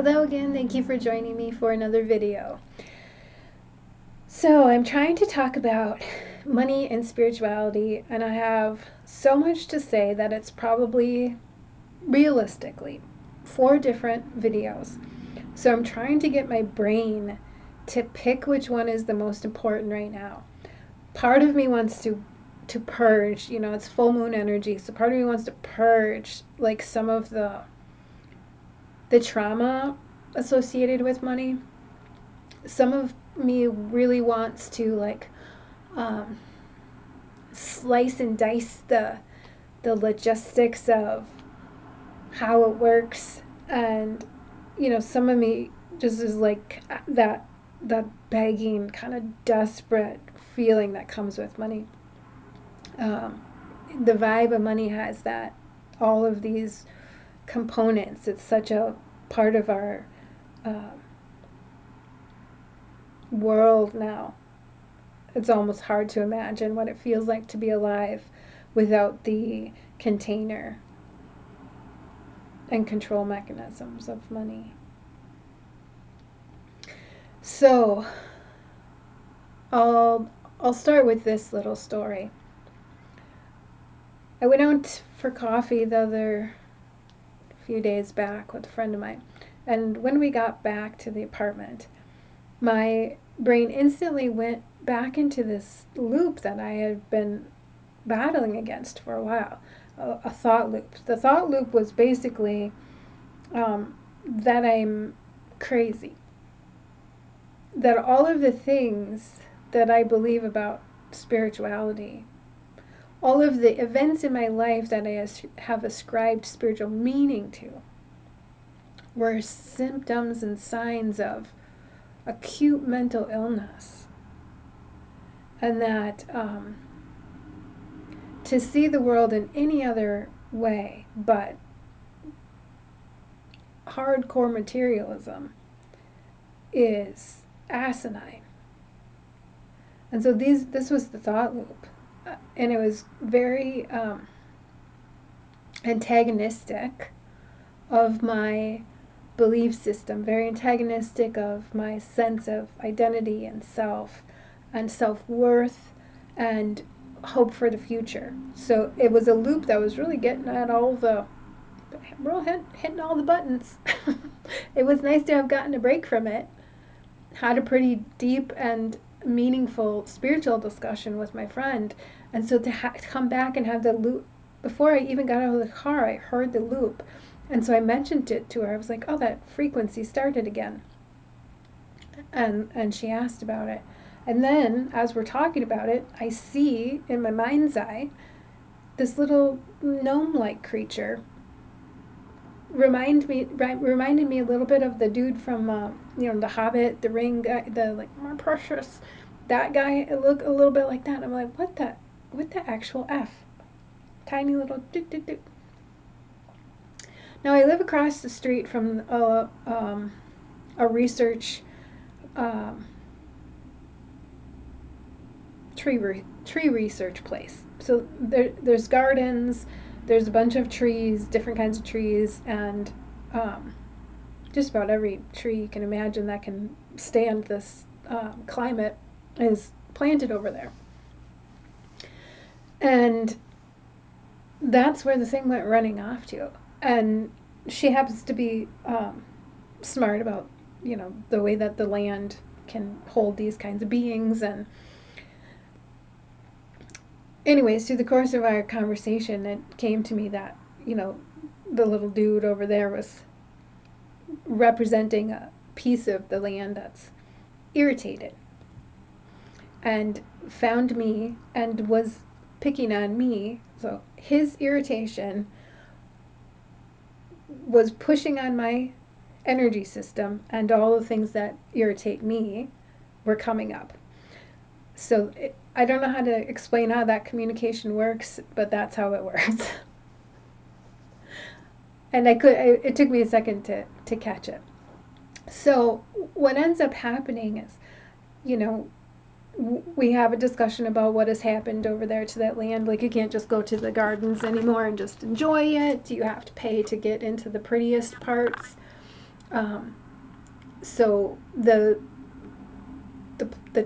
Hello again, thank you for joining me for another video. So I'm trying to talk about money and spirituality, and I have so much to say that it's probably, realistically, 4 different videos. So I'm trying to get my brain to pick which one is the most important right now. Part of me wants to purge, it's full moon energy, so part of me wants to purge like some of the trauma associated with money. Some of me really wants to um, slice and dice the logistics of how it works, and some of me just is like that begging kind of desperate feeling that comes with money. um, the vibe of money has that, all of these components. It's such a part of our uh, world now. It's almost hard to imagine what it feels like to be alive without the container and control mechanisms of money. So I'll start with this little story. I went out for coffee the other few days back with a friend of mine, and when we got back to the apartment, my brain instantly went back into this loop that I had been battling against for a while, a thought loop. The thought loop was basically that I'm crazy, that all of the things that I believe about spirituality, all of the events in my life that I have ascribed spiritual meaning to, were symptoms and signs of acute mental illness. And that to see the world in any other way but hardcore materialism is asinine. And so this was the thought loop, and it was very antagonistic of my belief system, very antagonistic of my sense of identity and self-worth and hope for the future. So it was a loop that was really getting at all the, hitting all the buttons. It was nice to have gotten a break from it. Had a pretty deep and meaningful spiritual discussion with my friend, and so to come back and have the loop, before I even got out of the car, I heard the loop, and so I mentioned it to her. I was like, "Oh, that frequency started again," and she asked about it, and then as we're talking about it, I see in my mind's eye this little gnome-like creature reminded me a little bit of the dude from The Hobbit, the Ring guy, the like more precious. That guy, it looked a little bit like that. I'm like, what the actual f? Tiny little doot doot doot. Now I live across the street from a research um, tree research place. So there's gardens, there's a bunch of trees, different kinds of trees, and um, just about every tree you can imagine that can stand this climate is planted over there. And that's where the thing went running off to. And she happens to be smart about, the way that the land can hold these kinds of beings. And anyways, through the course of our conversation, it came to me that, the little dude over there was representing a piece of the land that's irritated, and found me and was picking on me. So his irritation was pushing on my energy system, and all the things that irritate me were coming up. So I don't know how to explain how that communication works, but that's how it works. And it took me a second to catch it. So what ends up happening is, you know, we have a discussion about what has happened over there to that land. Like, you can't just go to the gardens anymore and just enjoy it. You have to pay to get into the prettiest parts. Um, so the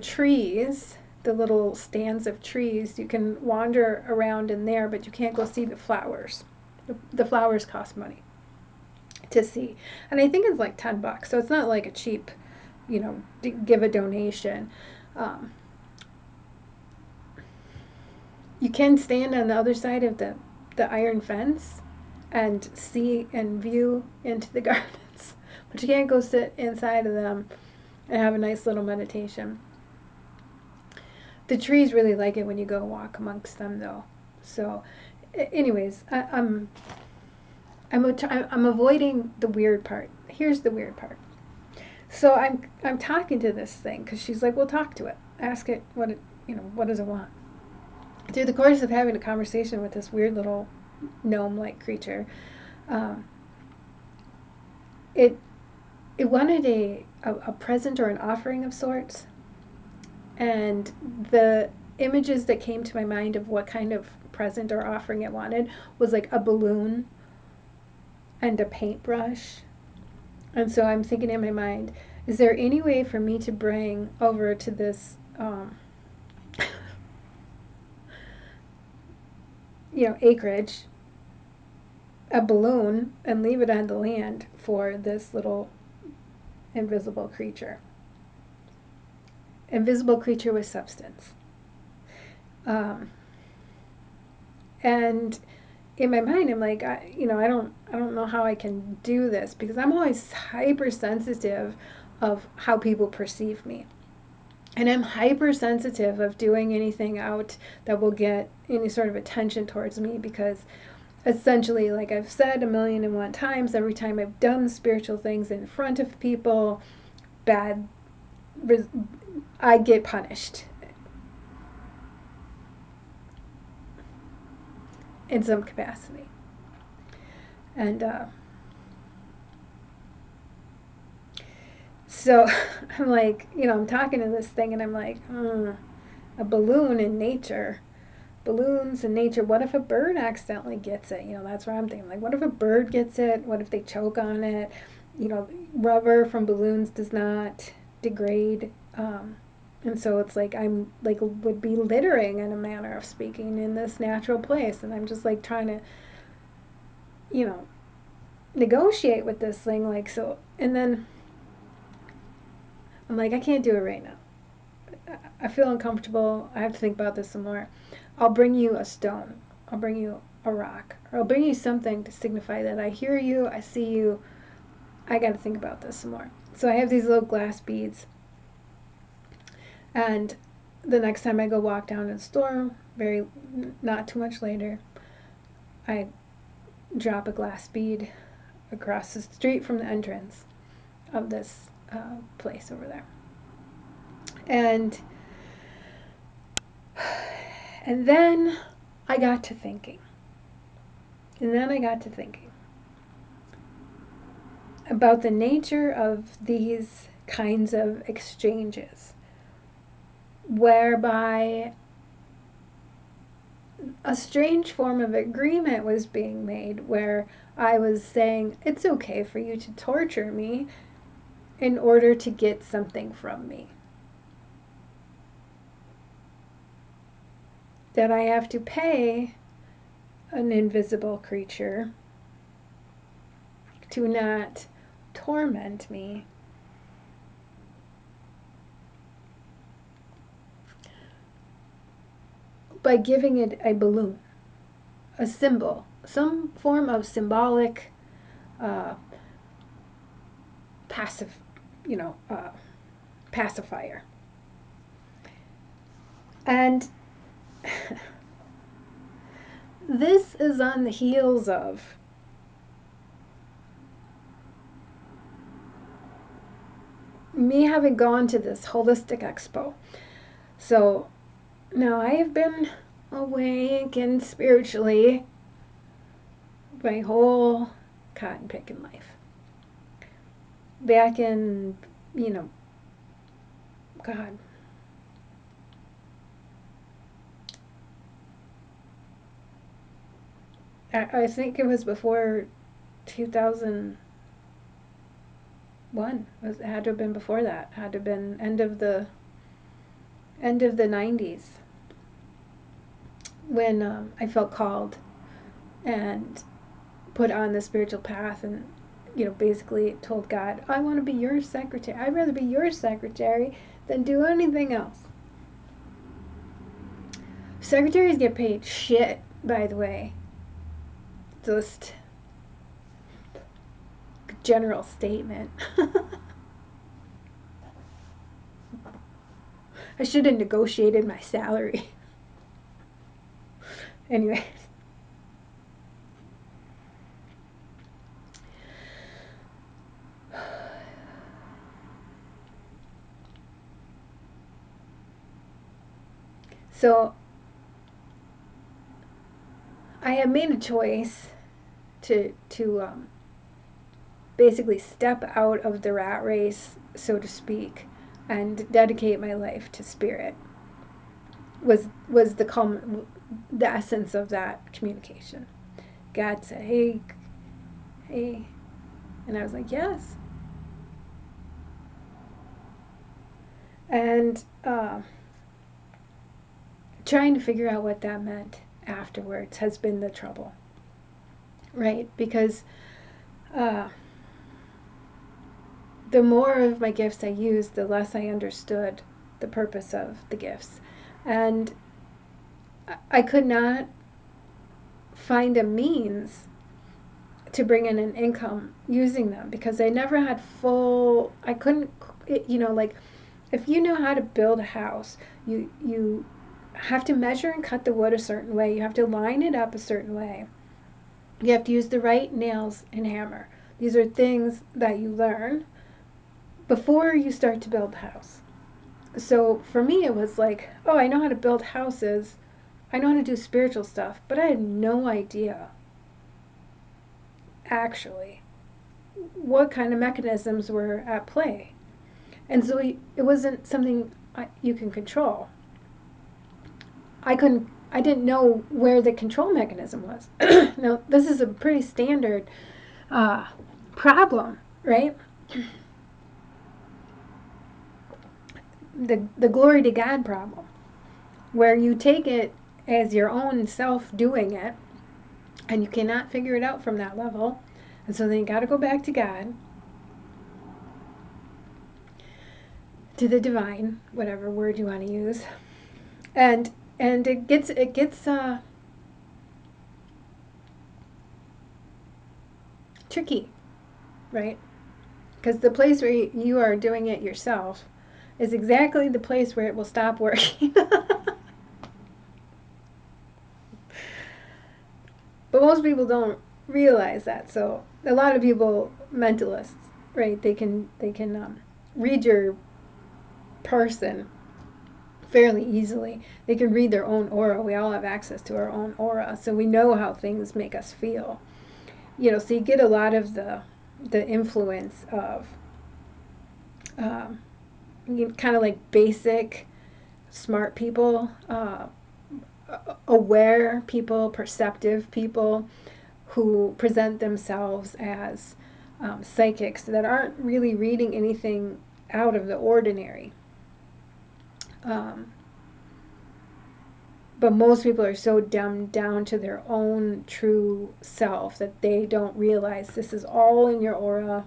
trees, the little stands of trees, you can wander around in there, but you can't go see the flowers. The flowers cost money to see, and I think it's like $10, so it's not like a cheap, give a donation. Um, you can stand on the other side of the iron fence and see and view into the gardens, but you can't go sit inside of them and have a nice little meditation. The trees really like it when you go walk amongst them, though. So, anyways, I'm avoiding the weird part. Here's the weird part. So I'm talking to this thing because she's like, "Well, talk to it. Ask it what does it want." Through the course of having a conversation with this weird little gnome-like creature, um, it it wanted a present or an offering of sorts, and the images that came to my mind of what kind of present or offering it wanted was like a balloon and a paintbrush. And so I'm thinking in my mind, is there any way for me to bring over to this, acreage, a balloon and leave it on the land for this little invisible creature? Invisible creature with substance. Um, and in my mind, I'm like, I don't know how I can do this because I'm always hypersensitive of how people perceive me. And I'm hypersensitive of doing anything out that will get any sort of attention towards me because essentially, like I've said a million and one times, every time I've done spiritual things in front of people, bad, I get punished in some capacity. And so I'm like, I'm talking to this thing and I'm like, a balloon in nature. Balloons in nature. What if a bird accidentally gets it? That's where I'm thinking. Like, what if a bird gets it? What if they choke on it? Rubber from balloons does not degrade. And so it's like I'm like would be littering in a manner of speaking in this natural place, and I'm just like trying to, you know, negotiate with this thing, like so. And then I'm like, I can't do it right now. I feel uncomfortable. I have to think about this some more. I'll bring you a stone. I'll bring you a rock. Or I'll bring you something to signify that I hear you, I see you. I got to think about this some more. So I have these little glass beads. And the next time I go walk down to the store, not too much later, I drop a glass bead across the street from the entrance of this place over there. And and then I got to thinking. And then I got to thinking about the nature of these kinds of exchanges, whereby a strange form of agreement was being made where I was saying, it's okay for you to torture me in order to get something from me. That I have to pay an invisible creature to not torment me. By giving it a balloon, a symbol, some form of symbolic uh, passive, you know, uh, pacifier. And this is on the heels of me having gone to this holistic expo. So now I have been awake and spiritually my whole cotton picking life. Back in, you know, God, I think it was before 2000, It had to have been before that. It had to have been end of the 90s when I felt called and put on the spiritual path, and basically told God, I want to be your secretary. I'd rather be your secretary than do anything else. Secretaries get paid shit, by the way. Just general statement. I should have negotiated my salary. Anyways. So I have made a choice to basically step out of the rat race, so to speak, and dedicate my life to spirit. Was the essence of that communication. God said, hey, and I was like, yes. And trying to figure out what that meant afterwards has been the trouble, right? Because the more of my gifts I used, the less I understood the purpose of the gifts. And I could not find a means to bring in an income using them because I never had I couldn't, like, if you know how to build a house, you have to measure and cut the wood a certain way. You have to line it up a certain way. You have to use the right nails and hammer. These are things that you learn before you start to build the house. So for me, it was like, oh, I know how to build houses. I know how to do spiritual stuff, but I had no idea, actually, what kind of mechanisms were at play. And so it wasn't something you can control. I didn't know where the control mechanism was. Now, this is a pretty standard problem, right? The glory to God problem, where you take it as your own self doing it, and you cannot figure it out from that level, and so then you got to go back to God, to the divine, whatever word you want to use, and it gets tricky, right? Because the place where you are doing it yourself is exactly the place where it will stop working. But most people don't realize that. So a lot of people, mentalists, right? They can read your person fairly easily. They can read their own aura. We all have access to our own aura, so we know how things make us feel. So you get a lot of the influence of kind of like basic smart people, aware people, perceptive people who present themselves as psychics that aren't really reading anything out of the ordinary. But most people are so dumbed down to their own true self that they don't realize this is all in your aura,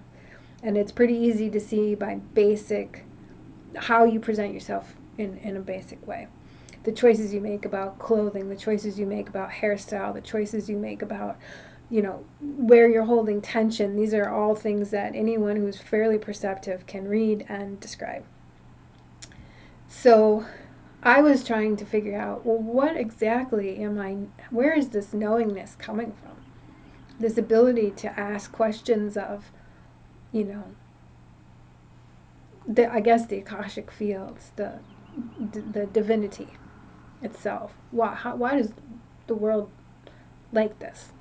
and it's pretty easy to see by basic how you present yourself in a basic way. The choices you make about clothing, the choices you make about hairstyle, the choices you make about where you're holding tension. These are all things that anyone who's fairly perceptive can read and describe. So I was trying to figure out, well, what exactly where is this knowingness coming from? This ability to ask questions of, I guess the Akashic fields, the divinity itself. Why does the world like this?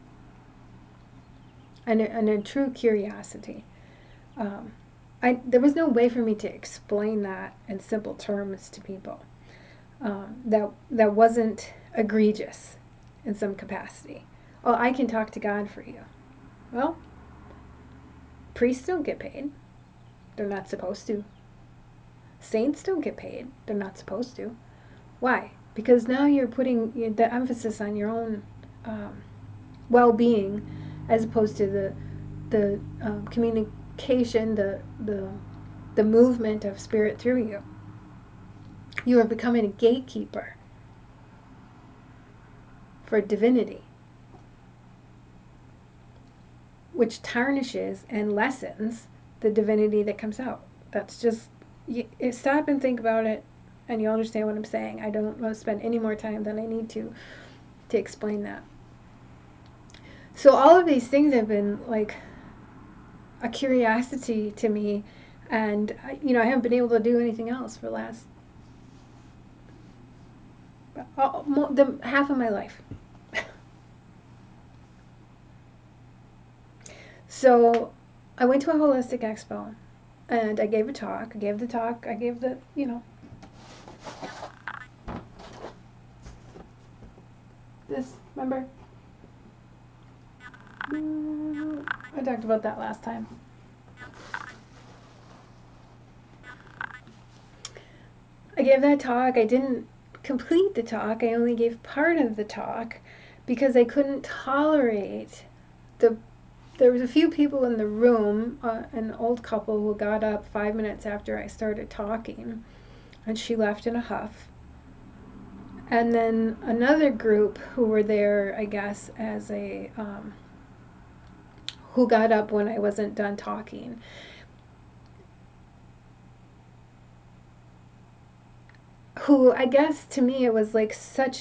And a true curiosity. There was no way for me to explain that in simple terms to people. That wasn't egregious in some capacity. Oh, I can talk to God for you. Well, priests don't get paid. They're not supposed to. Saints don't get paid. They're not supposed to. Why? Because now you're putting the emphasis on your own well-being, as opposed to the communication, the movement of spirit through you. You are becoming a gatekeeper for divinity, which tarnishes and lessens the divinity that comes out. That's just, stop and think about it, and you'll understand what I'm saying. I don't want to spend any more time than I need to explain that. So all of these things have been like a curiosity to me, and I haven't been able to do anything else for the last half of my life. So I went to a holistic expo, and I gave a talk. I gave the this, remember? I talked about that last time. I gave that talk. I didn't complete the talk. I only gave part of the talk because I couldn't tolerate there was a few people in the room, an old couple who got up 5 minutes after I started talking, and she left in a huff. And then another group who were there, I guess, as a who got up when I wasn't done talking. Who, I guess, to me, it was like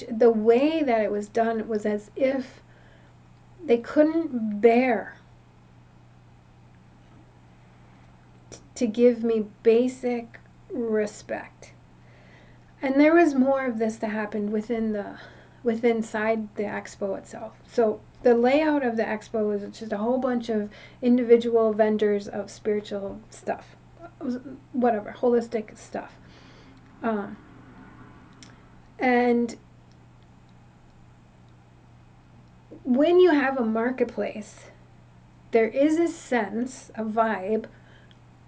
the way that it was done was as if they couldn't bear to give me basic respect. And there was more of this that happened inside the expo itself. So the layout of the expo was just a whole bunch of individual vendors of spiritual stuff, whatever, holistic stuff. And when you have a marketplace, there is a sense, a vibe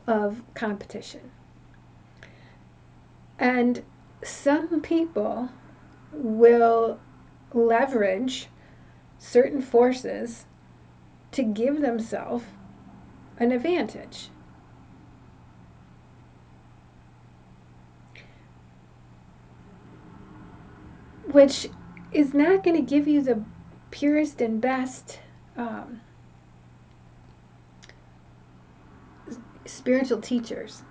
of competition. And some people will leverage certain forces to give themselves an advantage. Which is not going to give you the purest and best spiritual teachers,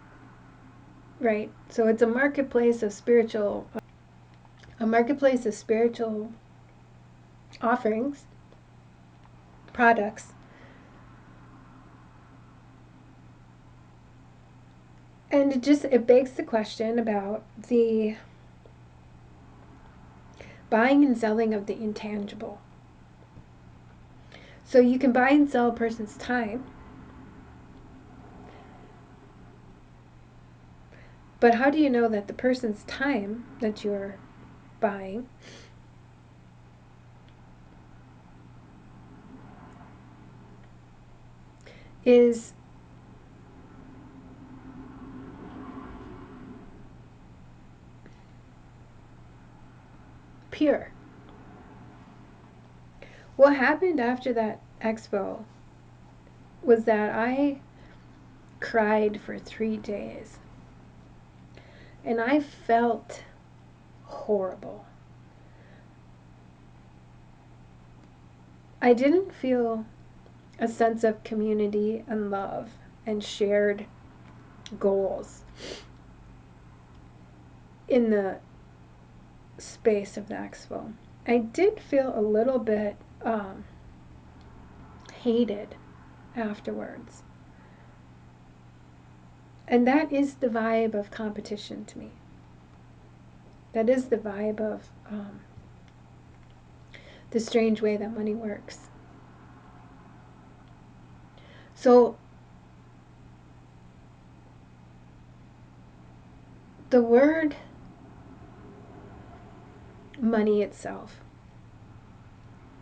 right? So it's a marketplace of spiritual offerings, products, and it begs the question about the buying and selling of the intangible. So you can buy and sell a person's time, but how do you know that the person's time that you're buying is pure? What happened after that expo was that I cried for 3 days. And I felt horrible. I didn't feel a sense of community and love and shared goals in the space of the expo. I did feel a little bit hated afterwards. And that is the vibe of competition to me. That is the vibe of the strange way that money works. So the word money itself,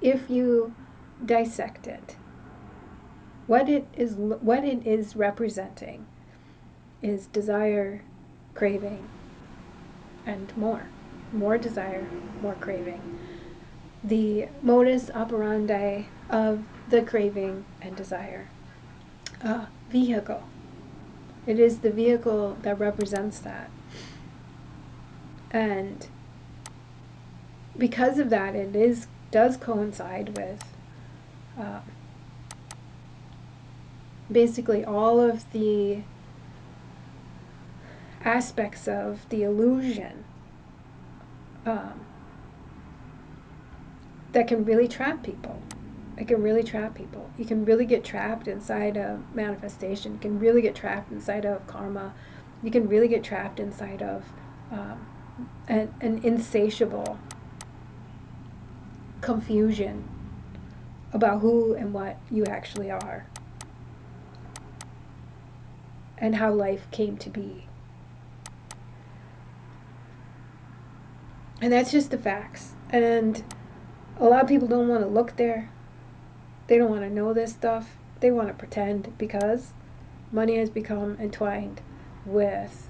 if you dissect it, what it is representing is desire, craving, and more. More desire, more craving. The modus operandi of the craving and desire. Vehicle. It is the vehicle that represents that. And because of that, does coincide with uh, basically all of the aspects of the illusion um, that can really trap people. It can really trap people. You can really get trapped inside of manifestation. You can really get trapped inside of karma. You can really get trapped inside of an insatiable confusion about who and what you actually are and how life came to be. And that's just the facts. And a lot of people don't want to look there. They don't want to know this stuff. They want to pretend because money has become entwined with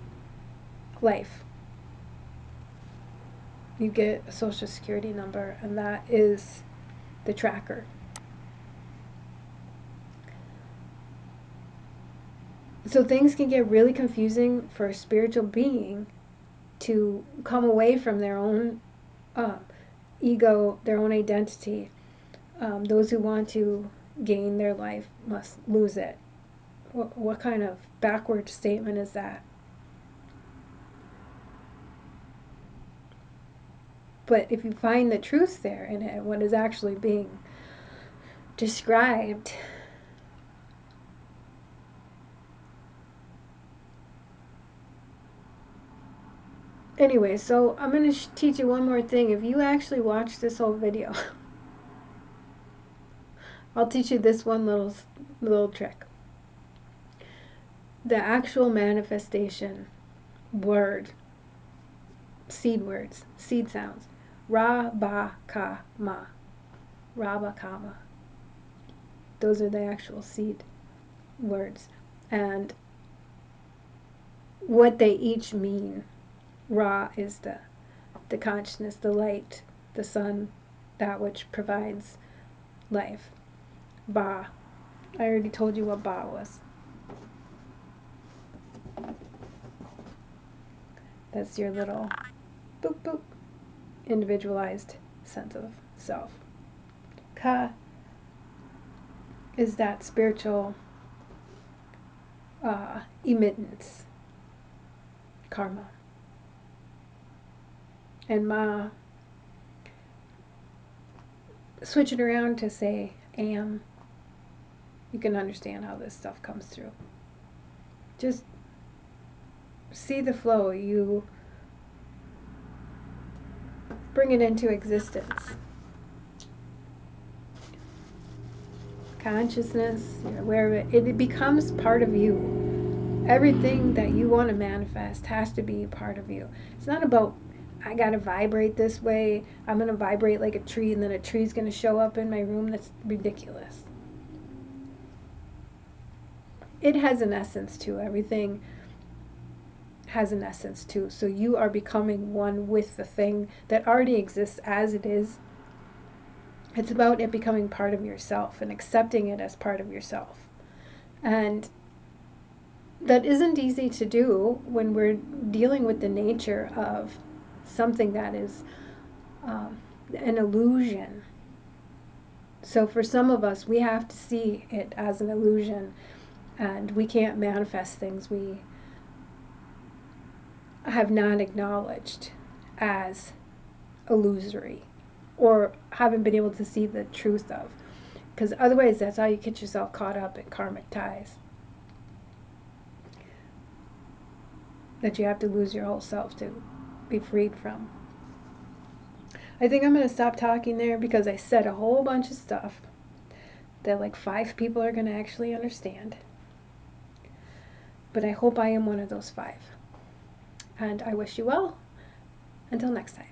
life. You get a social security number, and that is the tracker. So things can get really confusing for a spiritual being to come away from their own ego, their own identity. Those who want to gain their life must lose it. What kind of backward statement is that? But if you find the truth there in it, what is actually being described, anyway, so I'm going to teach you one more thing. If you actually watch this whole video, I'll teach you this one little trick. The actual manifestation word, seed words, seed sounds. Ra, ba, ka, ma. Ra, ba, ka, ma. Those are the actual seed words. And what they each mean. Ra is the consciousness, the light, the sun, that which provides life. Ba. I already told you what Ba was. That's your little boop boop individualized sense of self. Ka is that spiritual emittance, karma. And Ma, switch it around to say am. You can understand how this stuff comes through. Just see the flow. You bring it into existence. Consciousness, you're aware of it. It becomes part of you. Everything that you want to manifest has to be part of you. It's not about, I got to vibrate this way. I'm going to vibrate like a tree and then a tree's going to show up in my room. That's ridiculous. It has an essence too. Everything has an essence too. So you are becoming one with the thing that already exists as it is. It's about it becoming part of yourself and accepting it as part of yourself. And that isn't easy to do when we're dealing with the nature of something that is an illusion. So for some of us, we have to see it as an illusion, and we can't manifest things we have not acknowledged as illusory or haven't been able to see the truth of. Because otherwise, that's how you get yourself caught up in karmic ties. That you have to lose your whole self to be freed from. I think I'm going to stop talking there because I said a whole bunch of stuff that like 5 people are going to actually understand. But I hope I am one of those 5. And I wish you well. Until next time.